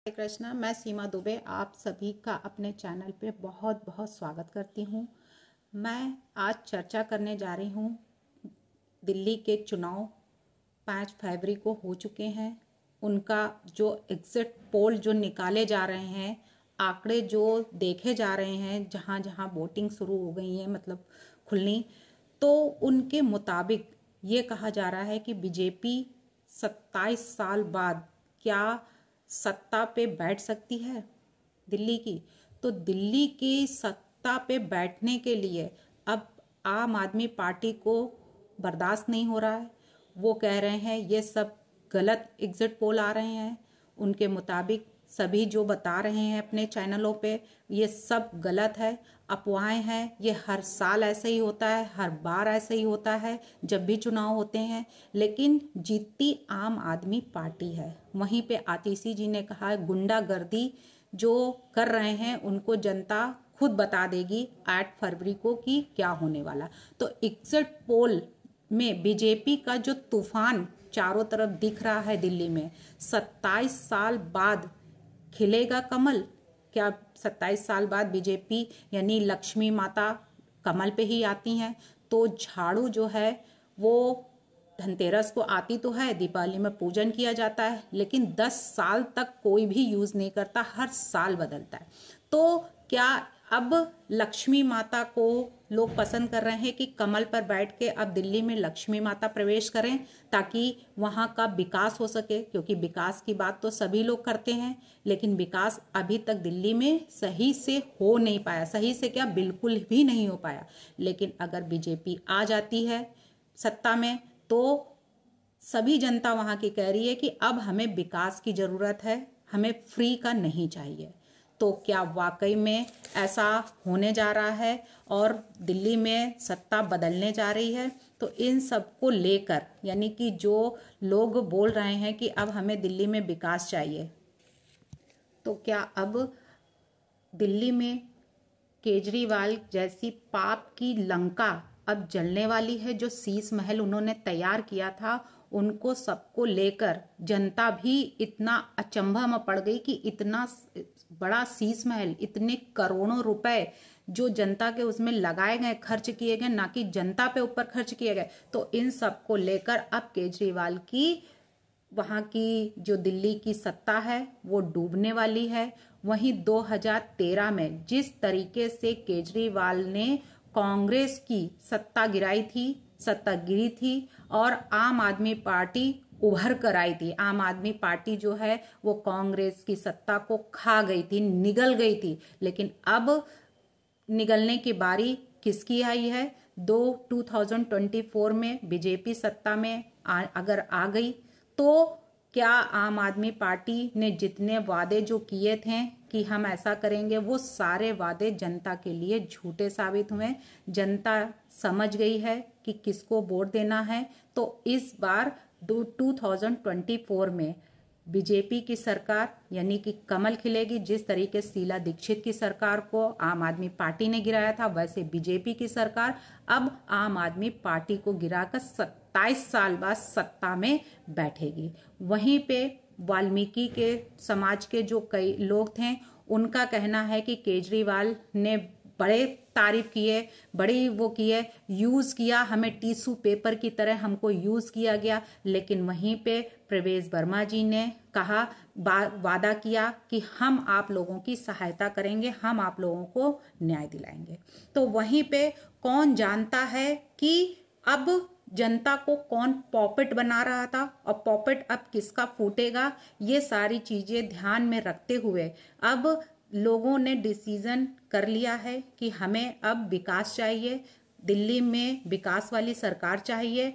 हरे कृष्णा। मैं सीमा दुबे आप सभी का अपने चैनल पे बहुत बहुत स्वागत करती हूँ। मैं आज चर्चा करने जा रही हूँ दिल्ली के चुनाव 5 फरवरी को हो चुके हैं। उनका जो एग्जिट पोल जो निकाले जा रहे हैं, आंकड़े जो देखे जा रहे हैं, जहाँ जहाँ वोटिंग शुरू हो गई है मतलब खुलनी, तो उनके मुताबिक ये कहा जा रहा है कि बीजेपी 27 साल बाद क्या सत्ता पे बैठ सकती है दिल्ली की। तो दिल्ली की सत्ता पे बैठने के लिए अब आम आदमी पार्टी को बर्दाश्त नहीं हो रहा है। वो कह रहे हैं ये सब गलत एग्जिट पोल आ रहे हैं। उनके मुताबिक सभी जो बता रहे हैं अपने चैनलों पे, ये सब गलत है, अफवाहें हैं। ये हर साल ऐसे ही होता है, हर बार ऐसे ही होता है जब भी चुनाव होते हैं, लेकिन जीतती आम आदमी पार्टी है। वहीं पे आतिशी जी ने कहा गुंडागर्दी जो कर रहे हैं उनको जनता खुद बता देगी 8 फरवरी को कि क्या होने वाला। तो एग्जिट पोल में बीजेपी का जो तूफान चारों तरफ दिख रहा है दिल्ली में, 27 साल बाद खिलेगा कमल। क्या 27 साल बाद बीजेपी यानी लक्ष्मी माता कमल पे ही आती हैं? तो झाड़ू जो है वो धनतेरस को आती तो है, दीपावली में पूजन किया जाता है, लेकिन 10 साल तक कोई भी यूज नहीं करता, हर साल बदलता है। तो क्या अब लक्ष्मी माता को लोग पसंद कर रहे हैं कि कमल पर बैठ के अब दिल्ली में लक्ष्मी माता प्रवेश करें ताकि वहां का विकास हो सके? क्योंकि विकास की बात तो सभी लोग करते हैं, लेकिन विकास अभी तक दिल्ली में सही से हो नहीं पाया। सही से क्या, बिल्कुल भी नहीं हो पाया। लेकिन अगर बीजेपी आ जाती है सत्ता में तो सभी जनता वहां की कह रही है कि अब हमें विकास की जरूरत है, हमें फ्री का नहीं चाहिए। तो क्या वाकई में ऐसा होने जा रहा है और दिल्ली में सत्ता बदलने जा रही है? तो इन सब को लेकर यानी कि जो लोग बोल रहे हैं कि अब हमें दिल्ली में विकास चाहिए, तो क्या अब दिल्ली में केजरीवाल जैसी पाप की लंका अब जलने वाली है? जो शीश महल उन्होंने तैयार किया था, उनको सबको लेकर जनता भी इतना अचंभा में पड़ गई कि इतना बड़ा शीश महल, इतने करोड़ों रुपए जो जनता के उसमें लगाए गए, खर्च किए गए, ना कि जनता पे ऊपर खर्च किए गए। तो इन सबको लेकर अब केजरीवाल की वहां की जो दिल्ली की सत्ता है वो डूबने वाली है। वहीं 2013 में जिस तरीके से केजरीवाल ने कांग्रेस की सत्ता गिराई थी, सत्ता गिरी थी और आम आदमी पार्टी उभर कर आई थी। आम आदमी पार्टी जो है वो कांग्रेस की सत्ता को खा गई थी, निगल गई थी। लेकिन अब निगलने की बारी किसकी आई है? 2024 में बीजेपी सत्ता में अगर आ गई तो क्या आम आदमी पार्टी ने जितने वादे जो किए थे कि हम ऐसा करेंगे, वो सारे वादे जनता के लिए झूठे साबित हुए। जनता समझ गई है कि किसको वोट देना है। तो इस बार 2024 में बीजेपी की सरकार यानी कि कमल खिलेगी। जिस तरीके शीला दीक्षित की सरकार को आम आदमी पार्टी ने गिराया था, वैसे बीजेपी की सरकार अब आम आदमी पार्टी को गिराकर 27 साल बाद सत्ता में बैठेगी। वहीं पे वाल्मीकि के समाज के जो कई लोग थे, उनका कहना है कि केजरीवाल ने बड़े तारीफ किए, बड़ी वो किए, यूज किया, हमें टिश्यू पेपर की तरह हमको यूज किया गया। लेकिन वहीं पे प्रवेश वर्मा जी ने कहा, वादा किया कि हम आप लोगों की सहायता करेंगे, हम आप लोगों को न्याय दिलाएंगे। तो वहीं पे कौन जानता है कि अब जनता को कौन पॉपेट बना रहा था और पॉपेट अब किसका फूटेगा? ये सारी चीजें ध्यान में रखते हुए अब लोगों ने डिसीजन कर लिया है कि हमें अब विकास चाहिए, दिल्ली में विकास वाली सरकार चाहिए।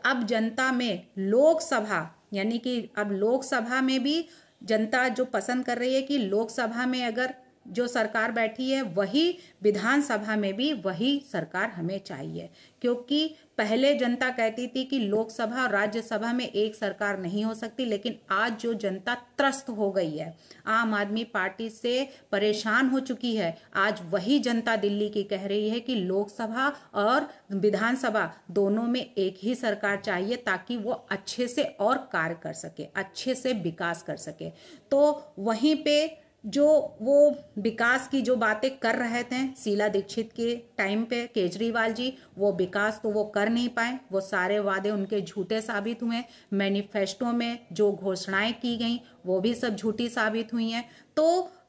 अब जनता में लोकसभा यानी कि अब लोकसभा में भी जनता जो पसंद कर रही है कि लोकसभा में अगर जो सरकार बैठी है वही विधानसभा में भी वही सरकार हमें चाहिए, क्योंकि पहले जनता कहती थी कि लोकसभा और राज्यसभा में एक सरकार नहीं हो सकती, लेकिन आज जो जनता त्रस्त हो गई है, आम आदमी पार्टी से परेशान हो चुकी है, आज वही जनता दिल्ली की कह रही है कि लोकसभा और विधानसभा दोनों में एक ही सरकार चाहिए, ताकि वो अच्छे से और कार्य कर सके, अच्छे से विकास कर सके। तो वहीं पे जो वो विकास की जो बातें कर रहे थे शीला दीक्षित के टाइम पे केजरीवाल जी, वो विकास तो वो कर नहीं पाए, वो सारे वादे उनके झूठे साबित हुए। मैनिफेस्टो में जो घोषणाएं की गई वो भी सब झूठी साबित हुई हैं। तो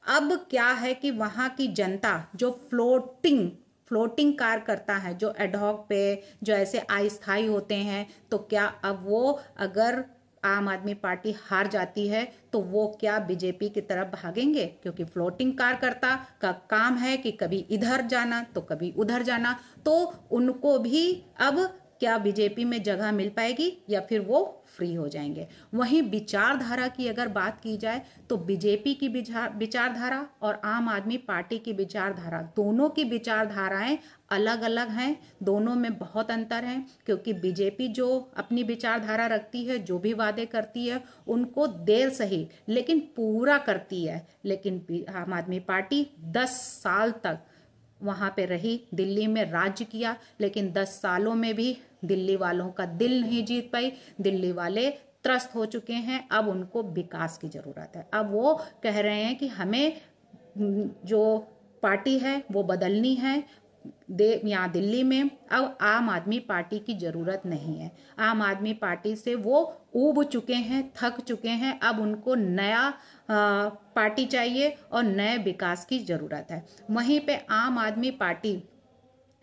अब क्या है कि वहाँ की जनता जो फ्लोटिंग कार्य करता है, जो एडहॉक पे, जो ऐसे अस्थायी होते हैं, तो क्या अब वो अगर आम आदमी पार्टी हार जाती है तो वो क्या बीजेपी की तरफ भागेंगे? क्योंकि फ्लोटिंग कार्यकर्ता का काम है कि कभी इधर जाना तो कभी उधर जाना, तो उनको भी अब क्या बीजेपी में जगह मिल पाएगी या फिर वो फ्री हो जाएंगे। वहीं विचारधारा की अगर बात की जाए तो बीजेपी की विचारधारा और आम आदमी पार्टी की विचारधारा, दोनों की विचारधाराएं अलग अलग हैं, दोनों में बहुत अंतर है। क्योंकि बीजेपी जो अपनी विचारधारा रखती है, जो भी वादे करती है, उनको देर सही लेकिन पूरा करती है। लेकिन आम आदमी पार्टी 10 साल तक वहां पे रही, दिल्ली में राज्य किया, लेकिन 10 सालों में भी दिल्ली वालों का दिल नहीं जीत पाई। दिल्ली वाले त्रस्त हो चुके हैं, अब उनको विकास की जरूरत है। अब वो कह रहे हैं कि हमें जो पार्टी है वो बदलनी है यहाँ दिल्ली में। अब आम आदमी पार्टी की जरूरत नहीं है, आम आदमी पार्टी से वो ऊब चुके हैं, थक चुके हैं। अब उनको नया पार्टी चाहिए और नए विकास की जरूरत है। वहीं पे आम आदमी पार्टी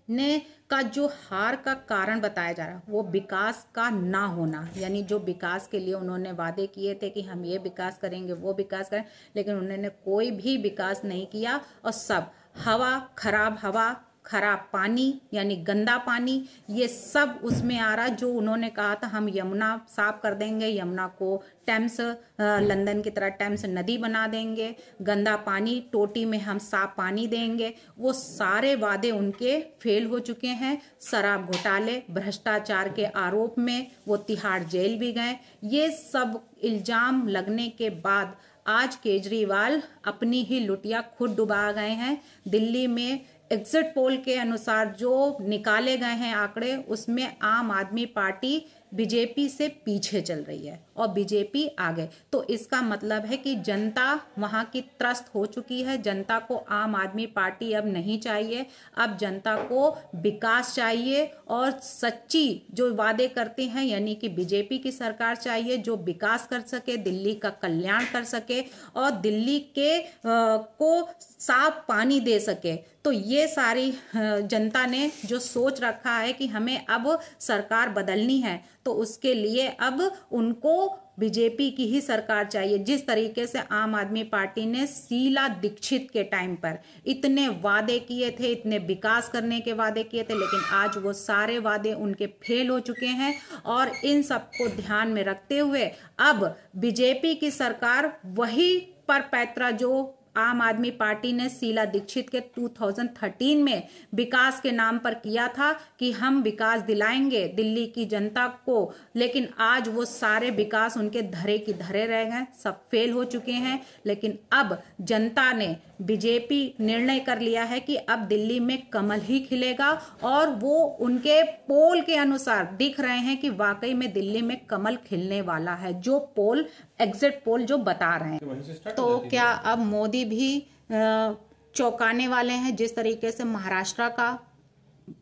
ने का जो हार का कारण बताया जा रहा है वो विकास का ना होना, यानी जो विकास के लिए उन्होंने वादे किए थे कि हम ये विकास करेंगे, वो विकास करें, लेकिन उन्होंने कोई भी विकास नहीं किया। और सब हवा, खराब पानी यानी गंदा पानी, ये सब उसमें आ रहा। जो उन्होंने कहा था हम यमुना साफ कर देंगे, यमुना को टेम्स, लंदन की तरह टेम्स नदी बना देंगे, गंदा पानी टोटी में हम साफ पानी देंगे, वो सारे वादे उनके फेल हो चुके हैं। शराब घोटाले, भ्रष्टाचार के आरोप में वो तिहाड़ जेल भी गए। ये सब इल्जाम लगने के बाद आज केजरीवाल अपनी ही लुटिया खुद डुबा गए हैं। दिल्ली में एग्जिट पोल के अनुसार जो निकाले गए हैं आंकड़े, उसमें आम आदमी पार्टी बीजेपी से पीछे चल रही है और बीजेपी आगे। तो इसका मतलब है कि जनता वहां की त्रस्त हो चुकी है। जनता को आम आदमी पार्टी अब नहीं चाहिए, अब जनता को विकास चाहिए और सच्ची जो वादे करते हैं यानी कि बीजेपी की सरकार चाहिए, जो विकास कर सके, दिल्ली का कल्याण कर सके और दिल्ली के को साफ पानी दे सके। तो ये सारी जनता ने जो सोच रखा है कि हमें अब सरकार बदलनी है, तो उसके लिए अब उनको बीजेपी की ही सरकार चाहिए। जिस तरीके से आम आदमी पार्टी ने शीला दीक्षित के टाइम पर इतने वादे किए थे, इतने विकास करने के वादे किए थे, लेकिन आज वो सारे वादे उनके फेल हो चुके हैं। और इन सबको ध्यान में रखते हुए अब बीजेपी की सरकार वही पर पैतरा जो आम आदमी पार्टी ने शीला दीक्षित के 2013 में विकास के नाम पर किया था कि हम विकास दिलाएंगे दिल्ली की जनता को, लेकिन आज वो सारे विकास उनके धरे की धरे रह गए, सब फेल हो चुके हैं। लेकिन अब जनता ने, बीजेपी निर्णय कर लिया है कि अब दिल्ली में कमल ही खिलेगा और वो उनके पोल के अनुसार दिख रहे हैं कि वाकई में दिल्ली में कमल खिलने वाला है, जो पोल एग्जिट पोल जो बता रहे हैं। तो क्या अब मोदी भी चौंकाने वाले हैं? जिस तरीके से महाराष्ट्र का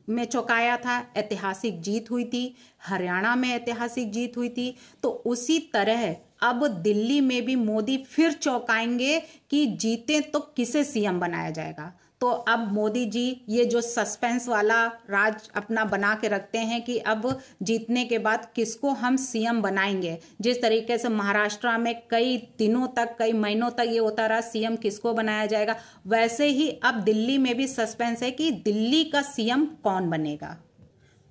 में चौंकाया था, ऐतिहासिक जीत हुई थी, हरियाणा में ऐतिहासिक जीत हुई थी, तो उसी तरह अब दिल्ली में भी मोदी फिर चौंकाएंगे कि जीते तो किसे सीएम बनाया जाएगा। तो अब मोदी जी ये जो सस्पेंस वाला राज अपना बना के रखते हैं कि अब जीतने के बाद किसको हम सीएम बनाएंगे। जिस तरीके से महाराष्ट्र में कई दिनों तक, कई महीनों तक ये होता रहा सीएम किसको बनाया जाएगा, वैसे ही अब दिल्ली में भी सस्पेंस है कि दिल्ली का सीएम कौन बनेगा।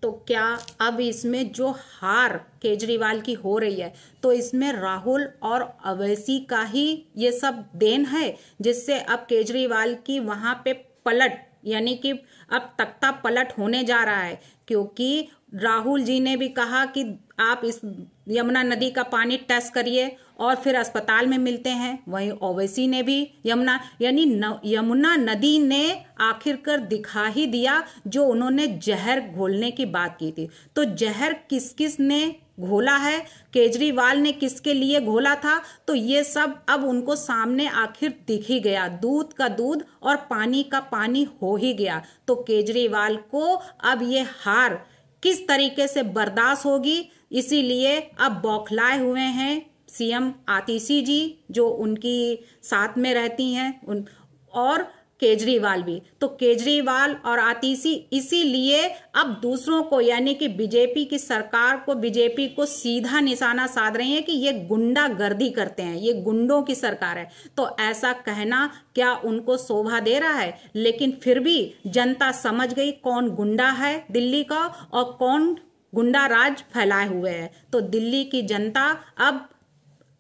तो क्या अब इसमें जो हार केजरीवाल की हो रही है तो इसमें राहुल और अवैसी का ही ये सब देन है, जिससे अब केजरीवाल की वहां पे पलट, यानी कि अब तख्ता पलट होने जा रहा है। क्योंकि राहुल जी ने भी कहा कि आप इस यमुना नदी का पानी टेस्ट करिए और फिर अस्पताल में मिलते हैं। वहीं ओवैसी ने भी यमुना नदी ने आखिरकार दिखा ही दिया जो उन्होंने जहर घोलने की बात की थी। तो जहर किस किस ने घोला है, केजरीवाल ने किसके लिए घोला था, तो ये सब अब उनको सामने आखिर दिख ही गया। दूध का दूध और पानी का पानी हो ही गया। तो केजरीवाल को अब ये हार किस तरीके से बर्दाश्त होगी, इसीलिए अब बौखलाए हुए हैं सीएम आतिशी जी, जो उनकी साथ में रहती हैं, और केजरीवाल भी। तो केजरीवाल और आतिशी इसीलिए अब दूसरों को, यानी कि बीजेपी की सरकार को, बीजेपी को सीधा निशाना साध रही है कि ये गुंडागर्दी करते हैं, ये गुंडों की सरकार है। तो ऐसा कहना क्या उनको शोभा दे रहा है? लेकिन फिर भी जनता समझ गई कौन गुंडा है दिल्ली का और कौन गुंडा राज फैलाए हुए है। तो दिल्ली की जनता अब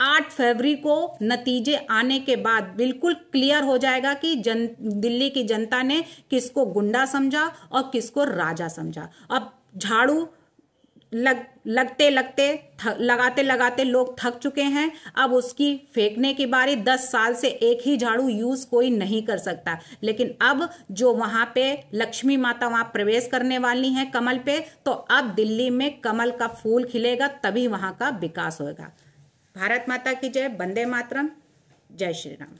8 फरवरी को नतीजे आने के बाद बिल्कुल क्लियर हो जाएगा कि दिल्ली की जनता ने किसको गुंडा समझा और किसको राजा समझा। अब झाड़ू लगाते लगाते लोग थक चुके हैं। अब उसकी फेंकने की बारी। 10 साल से एक ही झाड़ू यूज कोई नहीं कर सकता। लेकिन अब जो वहां पे लक्ष्मी माता वहां प्रवेश करने वाली हैं कमल पे, तो अब दिल्ली में कमल का फूल खिलेगा, तभी वहां का विकास होगा। भारत माता की जय। वंदे मातरम। जय श्री राम।